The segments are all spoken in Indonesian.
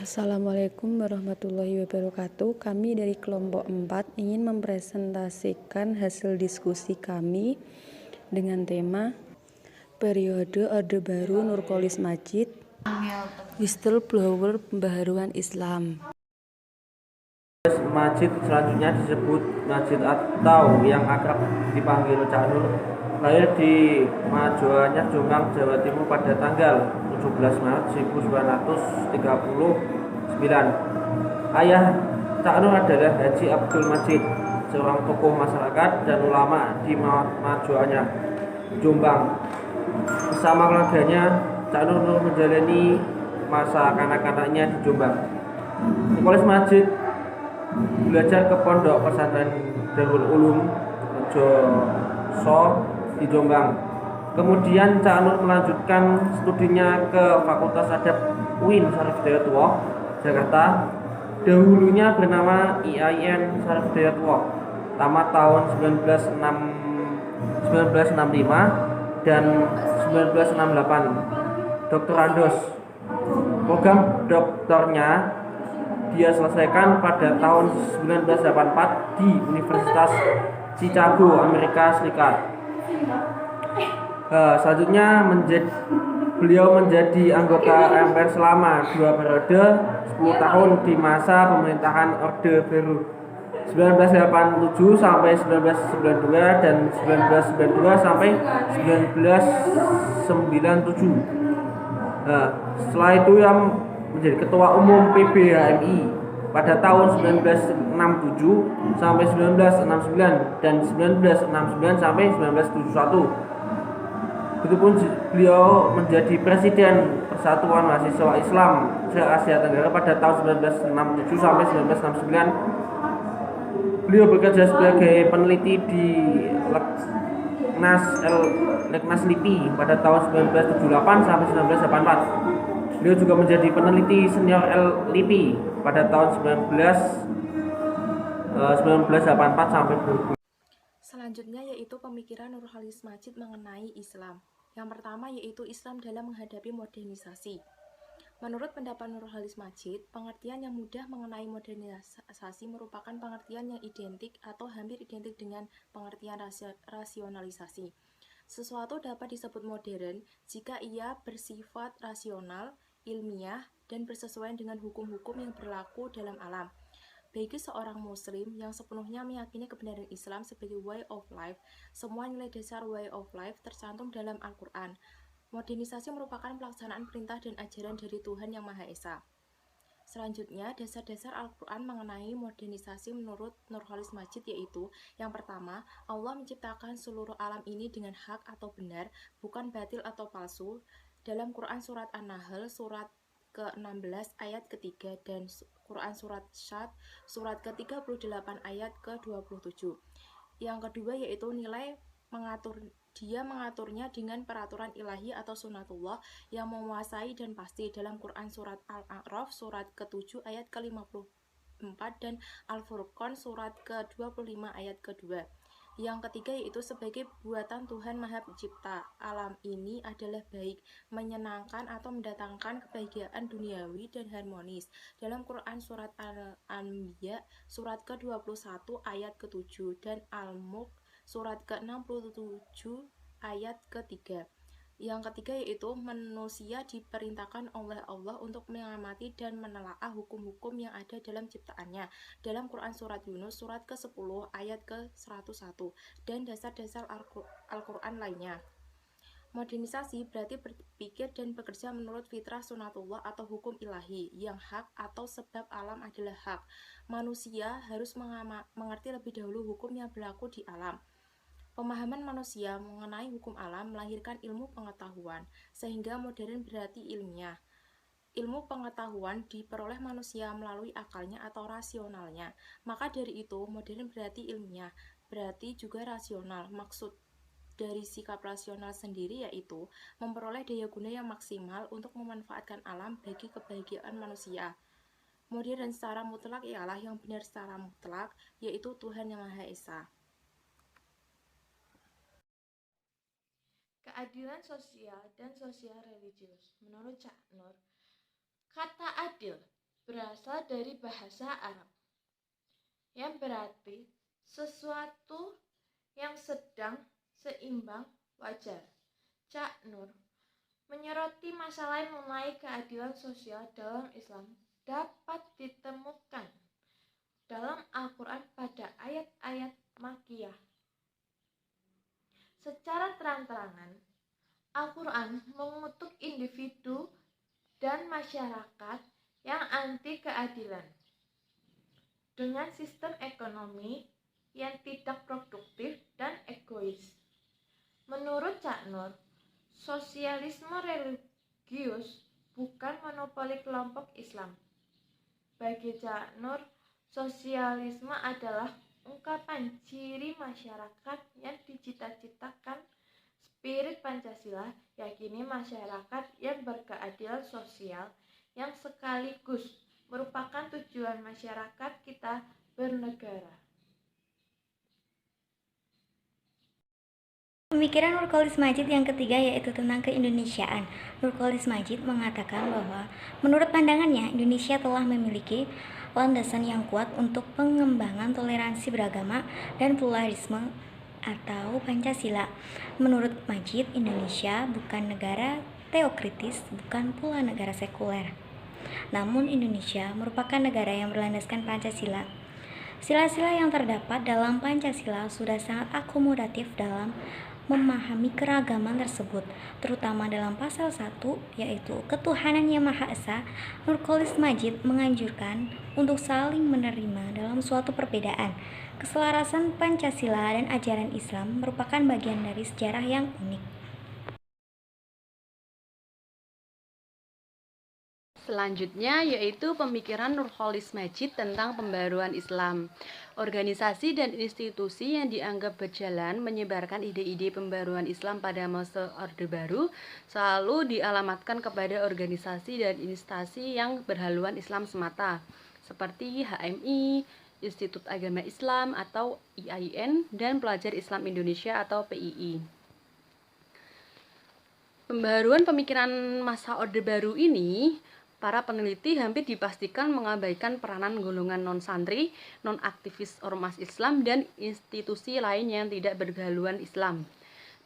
Assalamualaikum warahmatullahi wabarakatuh. Kami dari kelompok 4 ingin mempresentasikan hasil diskusi kami dengan tema periode Orde Baru Nurcholish Madjid, whistleblower pembaharuan Islam. Madjid selanjutnya disebut Madjid atau yang akrab dipanggil Cak Nur, lahir di Majoanyar, Jombang, Jawa Timur pada tanggal 17 Maret 1939. Ayah Cak Nur adalah Haji Abdul Madjid, seorang tokoh masyarakat dan ulama di Majoanyar, Jombang. Bersama keluarganya, Cak Nur menjalani masa kanak-kanaknya di Jombang. Nurcholish Madjid belajar ke pondok pesantren Darul Ulum Rejoso di Jombang. Kemudian Cak Nur melanjutkan studinya ke Fakultas Adab UIN Syarif Hidayatullah, Jakarta. Dahulunya bernama IAIN Syarif Hidayatullah, tamat tahun 1965 dan 1968. Doktorandos. Program doktornya dia selesaikan pada tahun 1984 di Universitas Chicago, Amerika Serikat. Selanjutnya beliau menjadi anggota MPR selama 2 periode 10 tahun di masa pemerintahan Orde Baru 1987 sampai 1992 dan 1992 sampai 1997. Setelah itu yang menjadi ketua umum PBHMI pada tahun 1967 sampai 1969 dan 1969 sampai 1971. Begitupun beliau menjadi presiden Persatuan Mahasiswa Islam se-Asia Tenggara pada tahun 1967 sampai 1969. Beliau bekerja sebagai peneliti di Leknas LIPI pada tahun 1978 sampai 1984. Beliau juga menjadi peneliti senior LIPI pada tahun 1984 sampai 2000. Selanjutnya yaitu pemikiran Nurcholish Madjid mengenai Islam. Yang pertama yaitu Islam dalam menghadapi modernisasi. Menurut pendapat Nurcholish Madjid, pengertian yang mudah mengenai modernisasi merupakan pengertian yang identik atau hampir identik dengan pengertian rasionalisasi. Sesuatu dapat disebut modern jika ia bersifat rasional, ilmiah, dan bersesuaian dengan hukum-hukum yang berlaku dalam alam. Bagi seorang muslim yang sepenuhnya meyakini kebenaran Islam sebagai way of life, semua nilai dasar way of life tercantum dalam Al-Quran. Modernisasi merupakan pelaksanaan perintah dan ajaran dari Tuhan Yang Maha Esa. Selanjutnya, dasar-dasar Al-Quran mengenai modernisasi menurut Nurcholish Madjid yaitu: yang pertama, Allah menciptakan seluruh alam ini dengan hak atau benar, bukan batil atau palsu. Dalam Quran Surat An-Nahl, surat ke-16 ayat ke-3 dan Quran Surat Syad, surat ke-38 ayat ke-27. Yang kedua yaitu nilai mengaturnya dengan peraturan ilahi atau sunatullah yang menguasai dan pasti dalam Quran Surat Al-A'raf surat ke-7 ayat ke-54 dan Al-Furqan surat ke-25 ayat ke-2. Yang ketiga yaitu sebagai buatan Tuhan Maha Pencipta, alam ini adalah baik, menyenangkan atau mendatangkan kebahagiaan duniawi dan harmonis. Dalam Quran Surat Al-Anbiya surat ke-21 ayat ke-7 dan Al-Mulk surat ke-67 ayat ke-3. Yang ketiga yaitu manusia diperintahkan oleh Allah untuk mengamati dan menelaah hukum-hukum yang ada dalam ciptaannya. Dalam Quran Surat Yunus surat ke-10 ayat ke-101 dan dasar-dasar Al-Quran lainnya. Modernisasi berarti berpikir dan bekerja menurut fitrah sunatullah atau hukum ilahi yang hak atau sebab alam adalah hak. Manusia harus mengerti lebih dahulu hukum yang berlaku di alam. Pemahaman manusia mengenai hukum alam melahirkan ilmu pengetahuan, sehingga modern berarti ilmiah. Ilmu pengetahuan diperoleh manusia melalui akalnya atau rasionalnya. Maka dari itu, modern berarti ilmiah, berarti juga rasional. Maksud dari sikap rasional sendiri yaitu memperoleh daya guna yang maksimal untuk memanfaatkan alam bagi kebahagiaan manusia. Modern secara mutlak ialah yang benar secara mutlak, yaitu Tuhan Yang Maha Esa. Keadilan sosial dan sosial religius. Menurut Cak Nur, kata adil berasal dari bahasa Arab yang berarti sesuatu yang sedang, seimbang, wajar. Cak Nur menyoroti masalah mengenai keadilan sosial dalam Islam dapat ditemukan dalam Al-Quran pada ayat-ayat Makkiyah. Secara terang-terangan, Al-Quran mengutuk individu dan masyarakat yang anti keadilan dengan sistem ekonomi yang tidak produktif dan egois. Menurut Cak Nur, sosialisme religius bukan monopoli kelompok Islam. Bagi Cak Nur, sosialisme adalah ungkapan ciri masyarakat yang dicita-citakan spirit Pancasila, yakini masyarakat yang berkeadilan sosial yang sekaligus merupakan tujuan masyarakat kita bernegara. Pemikiran Nurcholish Madjid yang ketiga yaitu tentang keindonesiaan. Nurcholish Madjid mengatakan bahwa menurut pandangannya Indonesia telah memiliki landasan yang kuat untuk pengembangan toleransi beragama dan pluralisme atau Pancasila. Menurut Madjid, Indonesia bukan negara teokritis, bukan pula negara sekuler. Namun Indonesia merupakan negara yang berlandaskan Pancasila. Sila-sila yang terdapat dalam Pancasila sudah sangat akomodatif dalam memahami keragaman tersebut, terutama dalam pasal 1 yaitu ketuhanan yang Maha Esa. Nurcholish Madjid menganjurkan untuk saling menerima dalam suatu perbedaan. Keselarasan Pancasila dan ajaran Islam merupakan bagian dari sejarah yang unik. Selanjutnya yaitu pemikiran Nurcholish Madjid tentang pembaruan Islam. Organisasi dan institusi yang dianggap berjalan menyebarkan ide-ide pembaruan Islam pada masa Orde Baru selalu dialamatkan kepada organisasi dan instansi yang berhaluan Islam semata, seperti HMI, Institut Agama Islam atau IAIN, dan Pelajar Islam Indonesia atau PII. Pembaruan pemikiran masa Orde Baru ini, para peneliti hampir dipastikan mengabaikan peranan golongan non-santri, non-aktivis ormas Islam, dan institusi lain yang tidak berhaluan Islam.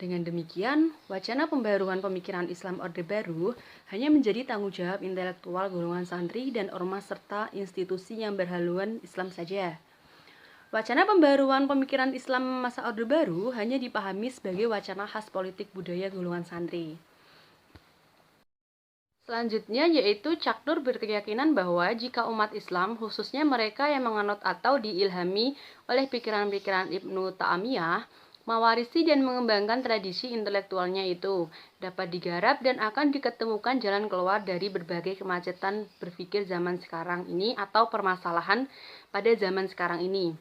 Dengan demikian, wacana pembaruan pemikiran Islam Orde Baru hanya menjadi tanggung jawab intelektual golongan santri dan ormas serta institusi yang berhaluan Islam saja. Wacana pembaruan pemikiran Islam masa Orde Baru hanya dipahami sebagai wacana khas politik budaya golongan santri. Selanjutnya yaitu Cak Nur berkeyakinan bahwa jika umat Islam, khususnya mereka yang menganut atau diilhami oleh pikiran-pikiran Ibnu Ta'amiyah, mewarisi dan mengembangkan tradisi intelektualnya itu, dapat digarap dan akan diketemukan jalan keluar dari berbagai kemacetan berpikir zaman sekarang ini atau permasalahan pada zaman sekarang ini.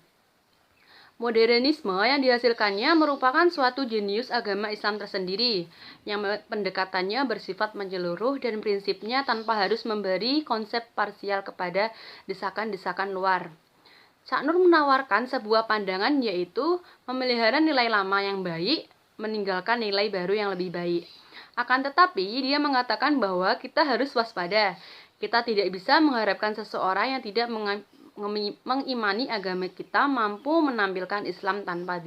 Modernisme yang dihasilkannya merupakan suatu jenius agama Islam tersendiri, yang pendekatannya bersifat menyeluruh dan prinsipnya tanpa harus memberi konsep parsial kepada desakan-desakan luar. Cak Nur menawarkan sebuah pandangan yaitu memelihara nilai lama yang baik, meninggalkan nilai baru yang lebih baik. Akan tetapi, dia mengatakan bahwa kita harus waspada. Kita tidak bisa mengharapkan seseorang yang tidak mengimani agama kita mampu menampilkan Islam tanpa